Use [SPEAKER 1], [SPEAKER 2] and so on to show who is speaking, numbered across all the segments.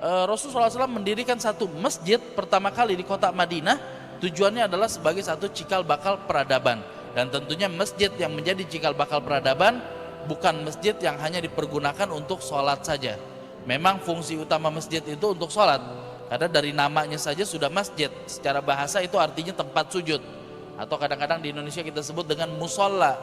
[SPEAKER 1] Rasulullah SAW mendirikan satu masjid pertama kali di kota Madinah. Tujuannya adalah sebagai satu cikal bakal peradaban. Dan tentunya masjid yang menjadi cikal bakal peradaban bukan masjid yang hanya dipergunakan untuk sholat saja. Memang fungsi utama masjid itu untuk sholat, karena dari namanya saja sudah masjid. Secara bahasa itu artinya tempat sujud, atau kadang-kadang di Indonesia kita sebut dengan musola,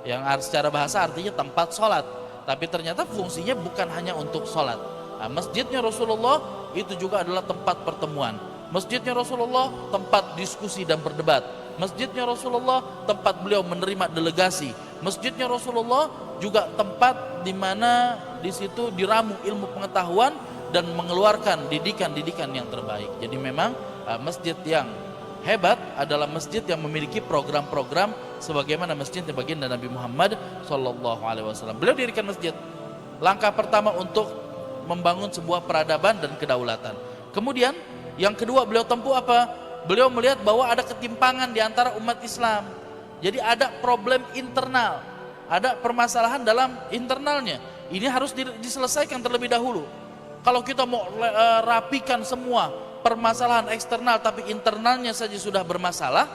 [SPEAKER 1] yang secara bahasa artinya tempat sholat. Tapi ternyata fungsinya bukan hanya untuk sholat. Nah, masjidnya Rasulullah itu juga adalah tempat pertemuan. Masjidnya Rasulullah tempat diskusi dan berdebat. Masjidnya Rasulullah tempat beliau menerima delegasi. Masjidnya Rasulullah juga tempat di mana di situ diramu ilmu pengetahuan dan mengeluarkan didikan-didikan yang terbaik. Jadi memang masjid yang hebat adalah masjid yang memiliki program-program sebagaimana masjidnya baginda Nabi Muhammad SAW. Beliau dirikan masjid. Langkah pertama untuk membangun sebuah peradaban dan kedaulatan. Kemudian yang kedua beliau tempuh apa? Beliau melihat bahwa ada ketimpangan di antara umat Islam. Jadi ada problem internal, ada permasalahan dalam internalnya. Ini harus diselesaikan terlebih dahulu. Kalau kita mau rapikan semua permasalahan eksternal tapi internalnya saja sudah bermasalah,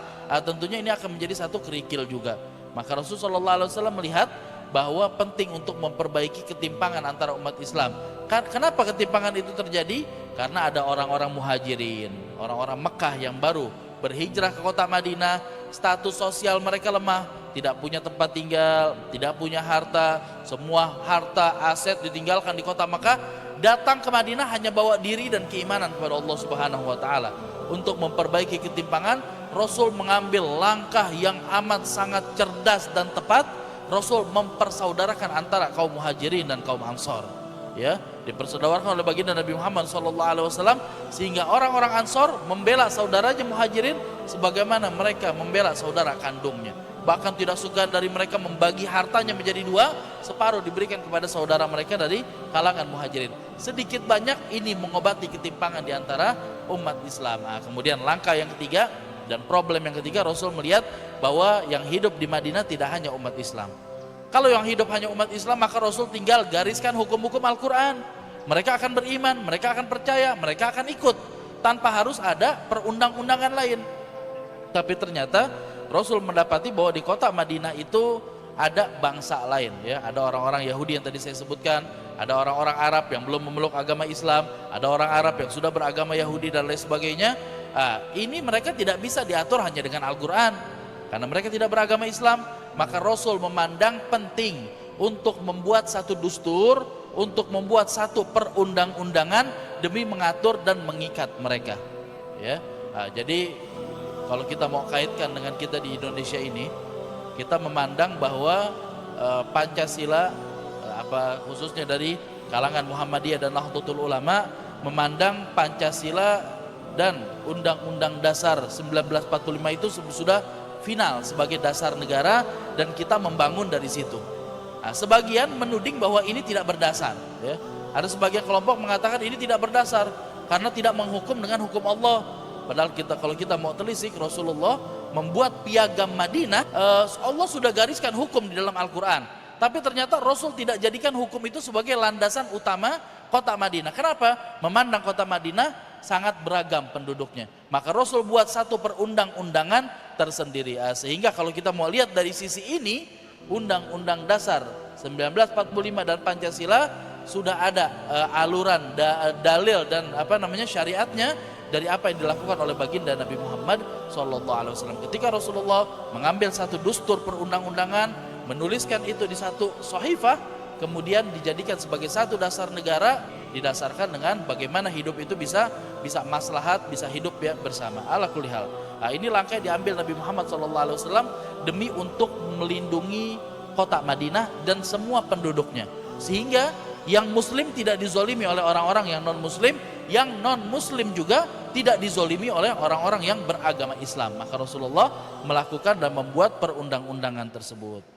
[SPEAKER 1] tentunya ini akan menjadi satu kerikil juga. Maka Rasulullah SAW melihat bahwa penting untuk memperbaiki ketimpangan antara umat Islam. Kenapa ketimpangan itu terjadi? Karena ada orang-orang muhajirin, orang-orang Mekah yang baru berhijrah ke kota Madinah, status sosial mereka lemah, tidak punya tempat tinggal, tidak punya harta, semua harta aset ditinggalkan di kota Mekah, datang ke Madinah hanya bawa diri dan keimanan kepada Allah Subhanahu wa taala. Untuk memperbaiki ketimpangan, Rasul mengambil langkah yang amat sangat cerdas dan tepat. Rasul mempersaudarakan antara kaum muhajirin dan kaum ansor. Ya, dipersaudarakan oleh baginda Nabi Muhammad SAW, sehingga orang-orang ansor membela saudaranya muhajirin sebagaimana mereka membela saudara kandungnya. Bahkan tidak segan dari mereka membagi hartanya menjadi dua, separuh diberikan kepada saudara mereka dari kalangan muhajirin. Sedikit banyak ini mengobati ketimpangan di antara umat Islam. Kemudian langkah yang ketiga dan problem yang ketiga, Rasul melihat bahwa yang hidup di Madinah tidak hanya umat Islam. Kalau yang hidup hanya umat Islam, maka Rasul tinggal gariskan hukum-hukum Al-Quran. Mereka akan beriman, mereka akan percaya, mereka akan ikut tanpa harus ada perundang-undangan lain. Tapi ternyata Rasul mendapati bahwa di kota Madinah itu ada bangsa lain, ya, ada orang-orang Yahudi yang tadi saya sebutkan, ada orang-orang Arab yang belum memeluk agama Islam, ada orang Arab yang sudah beragama Yahudi dan lain sebagainya. Ini mereka tidak bisa diatur hanya dengan Al-Quran, karena mereka tidak beragama Islam. Maka Rasul memandang penting untuk membuat satu dustur, untuk membuat satu perundang-undangan demi mengatur dan mengikat mereka. Ya, jadi kalau kita mau kaitkan dengan kita di Indonesia ini, kita memandang bahwa Pancasila, khususnya dari kalangan Muhammadiyah dan Nahdlatul Ulama, memandang Pancasila dan Undang-Undang Dasar 1945 itu sudah final sebagai dasar negara dan kita membangun dari situ. Sebagian menuding bahwa ini tidak berdasar, ya. Ada sebagian kelompok mengatakan ini tidak berdasar karena tidak menghukum dengan hukum Allah. Padahal kalau kita mau telisik, Rasulullah membuat piagam Madinah, Allah sudah gariskan hukum di dalam Al-Quran. Tapi ternyata Rasul tidak jadikan hukum itu sebagai landasan utama kota Madinah. Kenapa? Memandang kota Madinah sangat beragam penduduknya. Maka Rasul buat satu perundang-undangan tersendiri. Sehingga kalau kita mau lihat dari sisi ini, Undang-Undang Dasar 1945 dan Pancasila sudah ada aluran, dalil dan syariatnya dari apa yang dilakukan oleh baginda Nabi Muhammad SAW. Ketika Rasulullah mengambil satu dustur perundang-undangan, menuliskan itu di satu sahifah, kemudian dijadikan sebagai satu dasar negara, didasarkan dengan bagaimana hidup itu bisa maslahat, bisa hidup ya bersama. Ala kulli hal. Ini langkah yang diambil Nabi Muhammad SAW demi untuk melindungi kota Madinah dan semua penduduknya, sehingga yang muslim tidak dizolimi oleh orang-orang yang non muslim, yang non muslim juga tidak dizolimi oleh orang-orang yang beragama Islam. Maka Rasulullah melakukan dan membuat perundang-undangan tersebut.